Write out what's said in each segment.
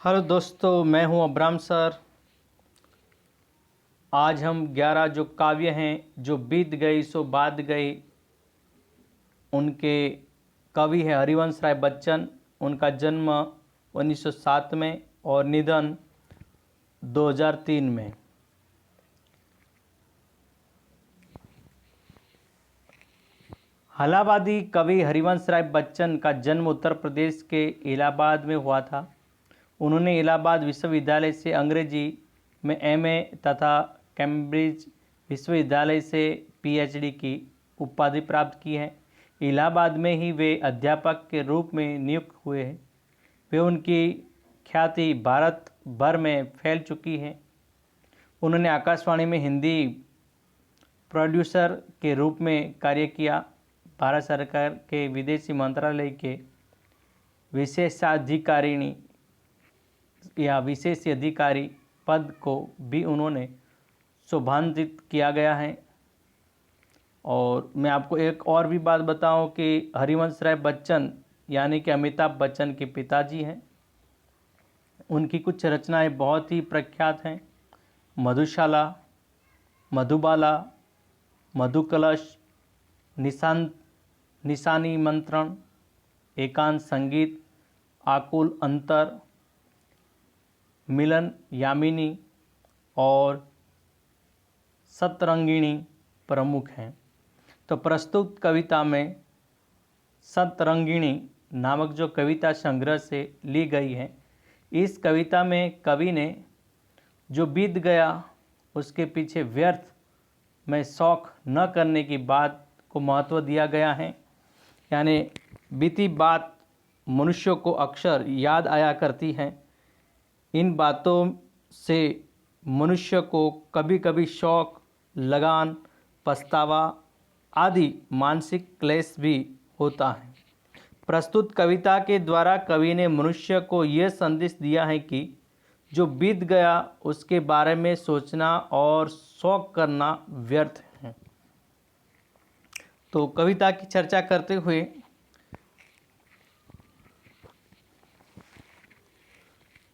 Hello दोस्तों, मैं हूं अब्राम सर। आज हम 11 जो काव्य हैं जो बीत गई सो बात गई, उनके कवि है हरिवंश राय बच्चन। उनका जन्म 1907 में और निधन 2003 में। इलाहाबादी कवि हरिवंश राय बच्चन का जन्म उत्तर प्रदेश के इलाहाबाद में हुआ था। उन्होंने इलाहाबाद विश्वविद्यालय से अंग्रेजी में एमए तथा कैम्ब्रिज विश्वविद्यालय से पीएचडी की उपाधि प्राप्त की है। इलाहाबाद में ही वे अध्यापक के रूप में नियुक्त हुए हैं। वे उनकी ख्याति भारत भर में फैल चुकी है। उन्होंने आकाशवाणी में हिंदी प्रोड्यूसर के रूप में कार्य किया। भारत सरकार के विदेशी मंत्रालय के विशेषाधिकारिणी या विशेष अधिकारी पद को भी उन्होंने शोभान्वित किया गया है। और मैं आपको एक और भी बात बताऊं कि हरिवंश राय बच्चन यानी कि अमिताभ बच्चन के पिताजी हैं। उनकी कुछ रचनाएं बहुत ही प्रख्यात हैं। मधुशाला, मधुबाला, मधुकलश, निशानी मंत्रण, एकांत संगीत, आकुल अंतर, मिलन यामिनी और सतरंगिणी प्रमुख हैं। तो प्रस्तुत कविता में सतरंगिणी नामक जो कविता संग्रह से ली गई है, इस कविता में कवि ने जो बीत गया उसके पीछे व्यर्थ में शौक न करने की बात को महत्व दिया गया है। यानी बीती बात मनुष्य को अक्सर याद आया करती है। इन बातों से मनुष्य को कभी कभी शौक, लगान, पछतावा आदि मानसिक क्लेश भी होता है। प्रस्तुत कविता के द्वारा कवि ने मनुष्य को यह संदेश दिया है कि जो बीत गया उसके बारे में सोचना और शौक करना व्यर्थ है। तो कविता की चर्चा करते हुए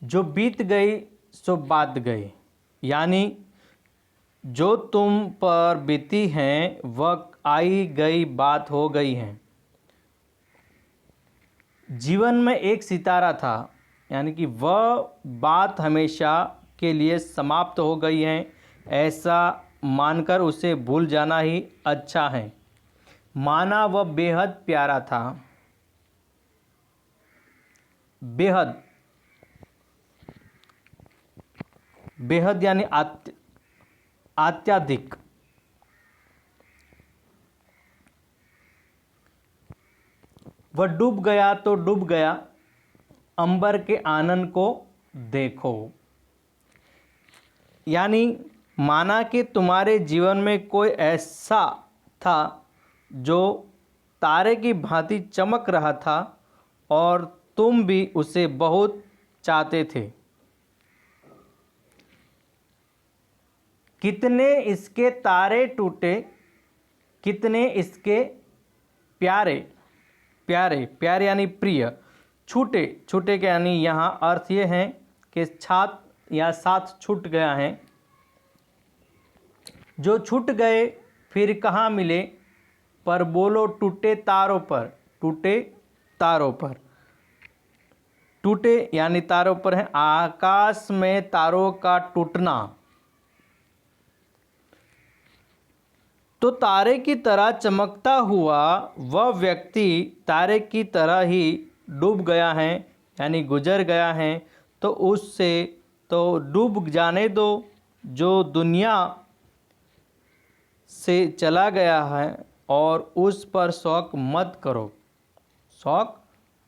जो बीत गई सो बात गई, यानी जो तुम पर बीती हैं वह आई गई बात हो गई है। जीवन में एक सितारा था, यानी कि वह बात हमेशा के लिए समाप्त हो गई है। ऐसा मानकर उसे भूल जाना ही अच्छा है। माना वह बेहद प्यारा था। बेहद बेहद यानी अत्यधिक। वह डूब गया तो डूब गया, अंबर के आनंद को देखो। यानी माना कि तुम्हारे जीवन में कोई ऐसा था जो तारे की भांति चमक रहा था और तुम भी उसे बहुत चाहते थे। कितने इसके तारे टूटे, कितने इसके प्यारे प्यारे प्यारे यानी प्रिय छूटे। छूटे के यानी यहाँ अर्थ ये है कि छात या साथ छूट गया है। जो छूट गए फिर कहाँ मिले, पर बोलो टूटे तारों पर, टूटे तारों पर। टूटे यानी तारों पर है आकाश में तारों का टूटना। तो तारे की तरह चमकता हुआ वह व्यक्ति तारे की तरह ही डूब गया है, यानी गुजर गया है। तो उससे तो डूब जाने दो। जो दुनिया से चला गया है और उस पर शौक मत करो, शौक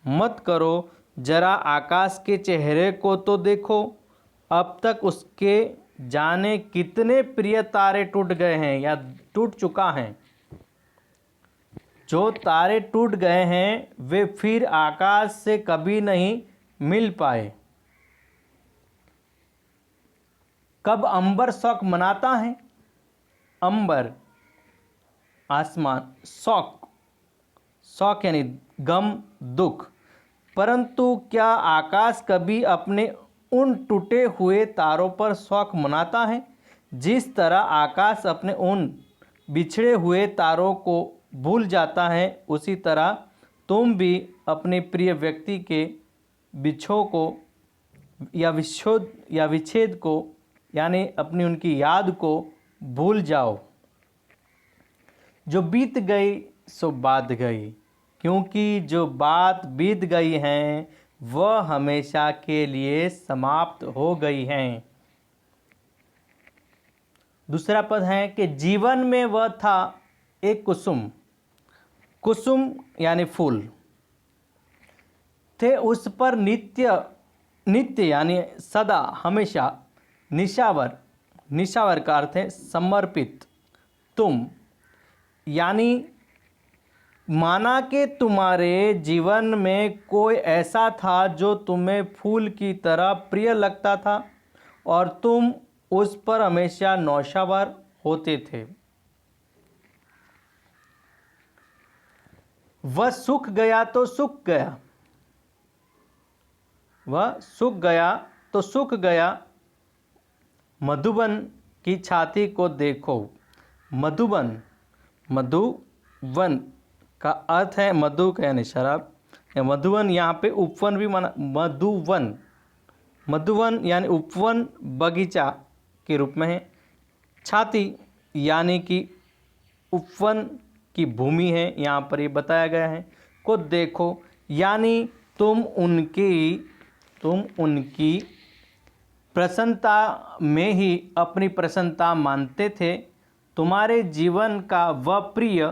मत करो। जरा आकाश के चेहरे को तो देखो। अब तक उसके जाने कितने प्रिय तारे टूट गए हैं या टूट चुका है। जो तारे टूट गए हैं वे फिर आकाश से कभी नहीं मिल पाए। कब अंबर शौक मनाता है, अंबर आसमान, शौक, शौक यानी गम, दुख। परंतु क्या आकाश कभी अपने उन टूटे हुए तारों पर शौक मनाता है, जिस तरह आकाश अपने उन बिछड़े हुए तारों को भूल जाता है, उसी तरह तुम भी अपने प्रिय व्यक्ति के बिछोह को या विच्छेद को, यानी अपनी उनकी याद को भूल जाओ। जो बीत गई सो बात गई, क्योंकि जो बात बीत गई हैं वह हमेशा के लिए समाप्त हो गई हैं। दूसरा पद है कि जीवन में वह था एक कुसुम, कुसुम यानी फूल थे, उस पर नित्य नित्य यानी सदा हमेशा, निशावर, निशावर का अर्थ है समर्पित, तुम, यानी माना कि तुम्हारे जीवन में कोई ऐसा था जो तुम्हें फूल की तरह प्रिय लगता था और तुम उस पर हमेशा नौशावर होते थे। वह सूख गया तो सूख गया, वह सूख गया तो सूख गया, मधुबन की छाती को देखो। मधुबन, मधुवन का अर्थ है मधु का यानी शराब, या मधुवन यहाँ पे उपवन भी माना, मधुवन, मधुवन यानी उपवन बगीचा के रूप में है। छाती यानी कि उपवन की भूमि है, यहाँ पर ये बताया गया है। को देखो यानी तुम उनकी प्रसन्नता में ही अपनी प्रसन्नता मानते थे। तुम्हारे जीवन का वह प्रिय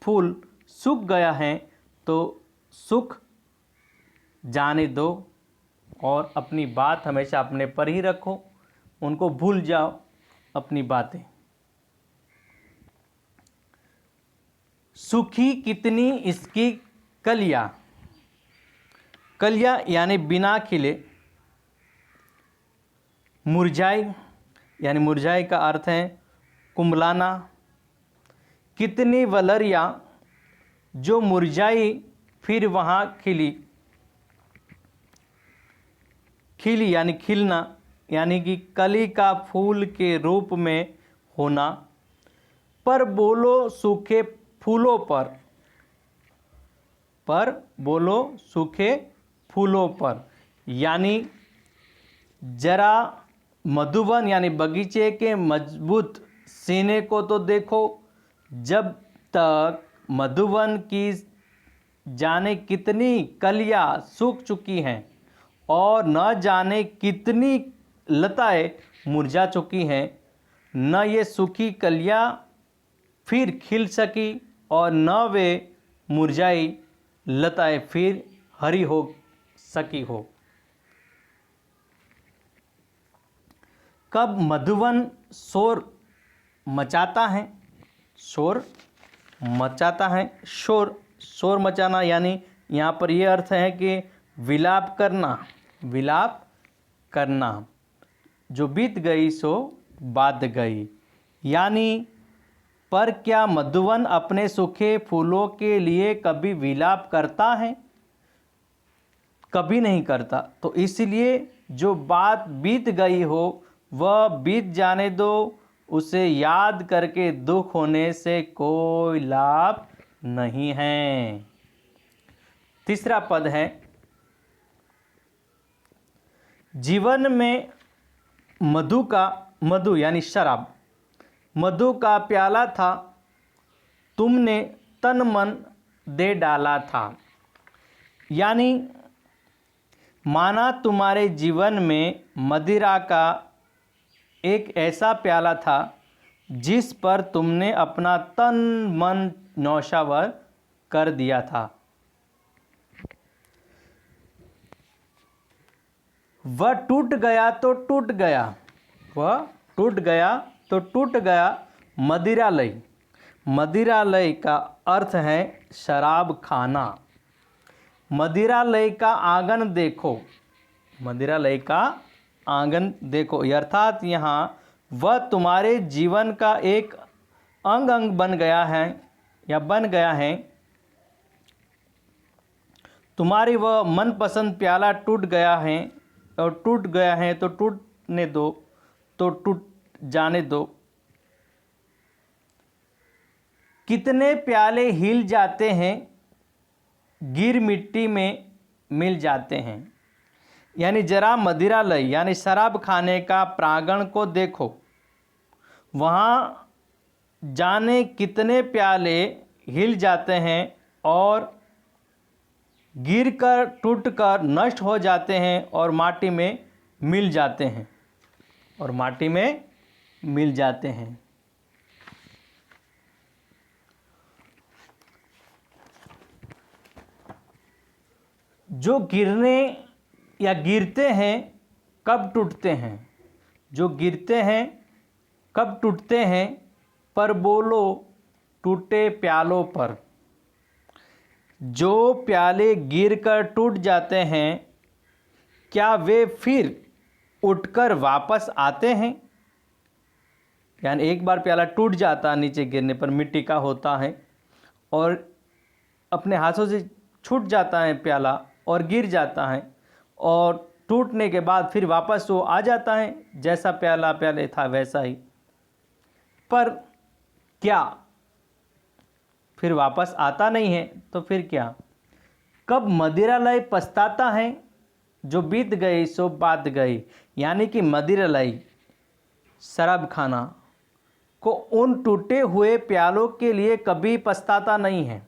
फूल सूख गया है तो सूख जाने दो और अपनी बात हमेशा अपने पर ही रखो, उनको भूल जाओ अपनी बातें। सूखी कितनी इसकी कलियां, कलियां यानी बिना खिले, मुरझाई यानी मुरझाई का अर्थ है कुंभलाना। कितनी वलरियां जो मुरझाई फिर वहाँ खिली, खिली यानी खिलना, यानी कि कली का फूल के रूप में होना। पर बोलो सूखे फूलों पर बोलो सूखे फूलों पर, यानी जरा मधुबन यानी बगीचे के मजबूत सीने को तो देखो। जब तक मधुबन की जाने कितनी कलियां सूख चुकी हैं और न जाने कितनी लताएं मुरझा चुकी हैं, न ये सूखी कलियां फिर खिल सकी और न वे मुरझाई लताएं फिर हरी हो सकी हो। कब मधुवन शोर मचाता है, शोर मचाता है, शोर मचाना यानी यहाँ पर यह अर्थ है कि विलाप करना, विलाप करना। जो बीत गई सो बात गई, यानी पर क्या मधुवन अपने सूखे फूलों के लिए कभी विलाप करता है? कभी नहीं करता। तो इसलिए जो बात बीत गई हो वह बीत जाने दो, उसे याद करके दुख होने से कोई लाभ नहीं है। तीसरा पद है, जीवन में मधु यानी शराब, मधु का प्याला था, तुमने तन मन दे डाला था। यानी माना तुम्हारे जीवन में मदिरा का एक ऐसा प्याला था जिस पर तुमने अपना तन मन नौशावर कर दिया था। वह टूट गया तो टूट गया, वह टूट गया तो टूट गया मदिरालय। मदिरालय का अर्थ है शराब खाना। मदिरालय का आंगन देखो, मदिरालय का आंगन देखो, अर्थात यहाँ वह तुम्हारे जीवन का एक अंग बन गया है या बन गया है। तुम्हारी वह मनपसंद प्याला टूट गया है और टूट गया है तो टूटने दो, तो टूट जाने दो। कितने प्याले हिल जाते हैं, गिर मिट्टी में मिल जाते हैं। यानी जरा मदिरालय यानी शराब खाने का प्रांगण को देखो, वहाँ जाने कितने प्याले हिल जाते हैं और गिरकर टूटकर नष्ट हो जाते हैं और माटी में मिल जाते हैं, और माटी में मिल जाते हैं। जो गिरने या गिरते हैं कब टूटते हैं, जो गिरते हैं कब टूटते हैं, पर बोलो टूटे प्यालों पर। जो प्याले गिरकर टूट जाते हैं, क्या वे फिर उठकर वापस आते हैं? यानी एक बार प्याला टूट जाता नीचे गिरने पर, मिट्टी का होता है, और अपने हाथों से छूट जाता है प्याला और गिर जाता है, और टूटने के बाद फिर वापस वो आ जाता है जैसा प्याला पहले था वैसा ही। पर क्या फिर वापस आता नहीं है? तो फिर क्या? कब मदिरालय पछताता है, जो बीत गई सो बात गई। यानी कि मदिरालय शराब खाना को उन टूटे हुए प्यालों के लिए कभी पछताता नहीं है।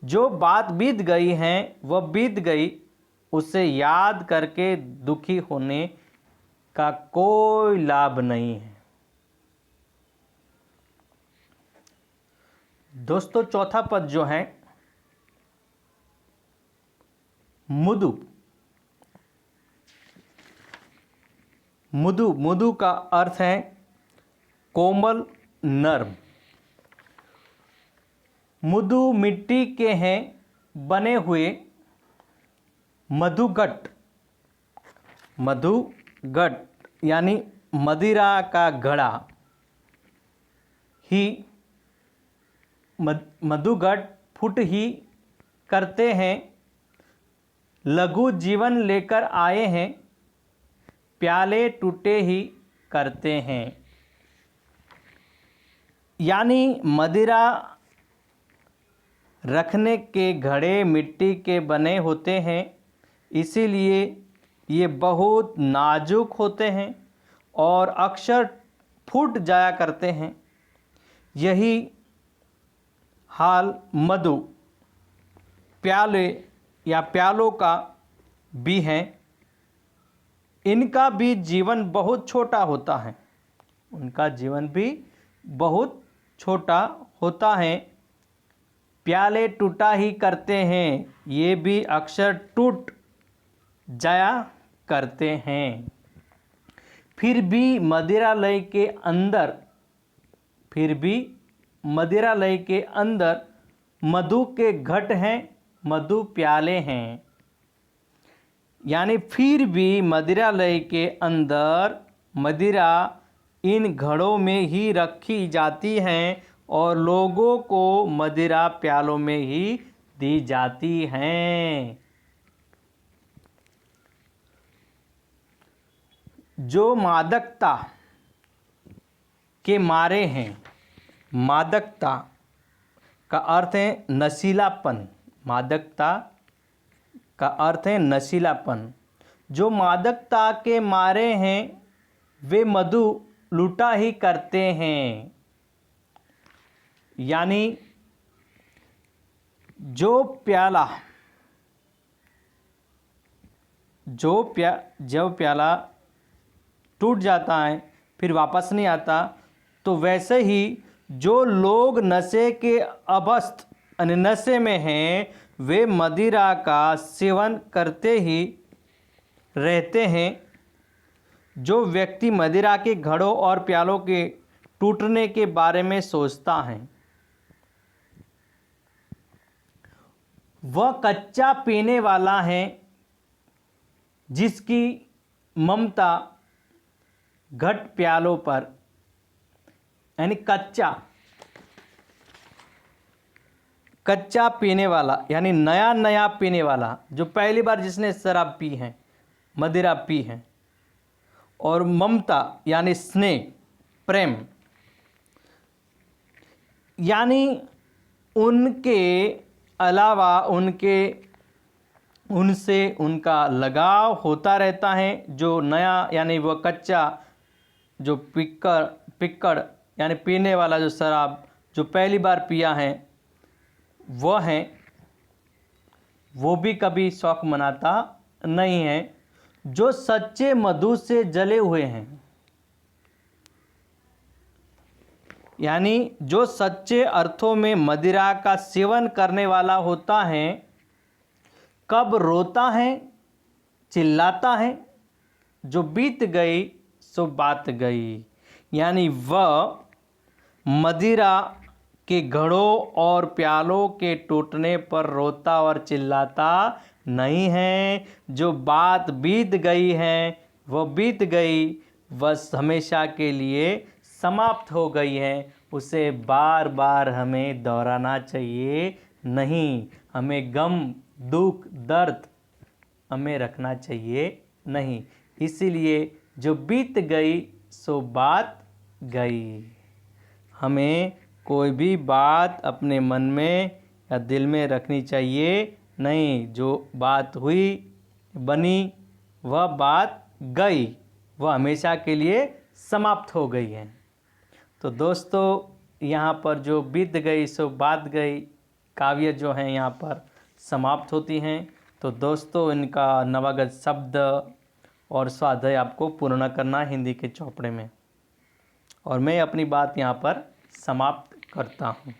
जो बात बीत गई है वह बीत गई, उसे याद करके दुखी होने का कोई लाभ नहीं है। दोस्तों, चौथा पद जो है मुदु, मुदु मुदु का अर्थ है कोमल, नर्म। मुदु मिट्टी के हैं बने हुए मधुघट, मधुघट यानी मदिरा का घड़ा ही मधुघट फुट ही करते हैं। लघु जीवन लेकर आए हैं, प्याले टूटे ही करते हैं। यानी मदिरा रखने के घड़े मिट्टी के बने होते हैं, इसीलिए ये बहुत नाजुक होते हैं और अक्सर फूट जाया करते हैं। यही हाल मधु प्याले या प्यालों का भी है। इनका भी जीवन बहुत छोटा होता है, उनका जीवन भी बहुत छोटा होता है। प्याले टूटा ही करते हैं, ये भी अक्सर टूट जाया करते हैं। फिर भी मदिरालय के अंदर, फिर भी मदिरालय के अंदर मधु के घट हैं, मधु प्याले हैं। यानी फिर भी मदिरालय के अंदर मदिरा इन घड़ों में ही रखी जाती हैं और लोगों को मदिरा प्यालों में ही दी जाती हैं। जो मादकता के मारे हैं, मादकता का अर्थ है नशीलापन, मादकता का अर्थ है नशीलापन। जो मादकता के मारे हैं वे मधु लूटा ही करते हैं। यानी जो प्याला, जब प्याला टूट जाता है फिर वापस नहीं आता, तो वैसे ही जो लोग नशे के अवस्थ नशे में हैं वे मदिरा का सेवन करते ही रहते हैं। जो व्यक्ति मदिरा के घड़ों और प्यालों के टूटने के बारे में सोचता है वह कच्चा पीने वाला है, जिसकी ममता घट प्यालों पर, यानी कच्चा पीने वाला यानी नया नया पीने वाला, जो पहली बार जिसने शराब पी है मदिरा पी है। और ममता यानी स्नेह, प्रेम, यानी उनके अलावा उनसे उनका लगाव होता रहता है। जो नया यानी वह कच्चा जो पिक्कड़ यानी पीने वाला जो शराब जो पहली बार पिया है वह है, वो भी कभी शौक मनाता नहीं है। जो सच्चे मधु से जले हुए हैं, यानी जो सच्चे अर्थों में मदिरा का सेवन करने वाला होता है, कब रोता है, चिल्लाता है, जो बीत गई सो बात गई। यानी वह मदिरा के घड़ों और प्यालों के टूटने पर रोता और चिल्लाता नहीं है। जो बात बीत गई है वह बीत गई, बस हमेशा के लिए समाप्त हो गई है। उसे बार बार हमें दोहराना चाहिए नहीं। हमें गम, दुख, दर्द हमें रखना चाहिए नहीं। इसीलिए जो बीत गई सो बात गई। हमें कोई भी बात अपने मन में या दिल में रखनी चाहिए नहीं। जो बात हुई, बनी, वह बात गई, वह हमेशा के लिए समाप्त हो गई है। तो दोस्तों, यहाँ पर जो बीत गई सो बात गई काव्य जो हैं यहाँ पर समाप्त होती हैं। तो दोस्तों, इनका नवागत शब्द और स्वाध्याय आपको पूर्ण करना है हिंदी के चौपड़े में, और मैं अपनी बात यहाँ पर समाप्त करता हूँ।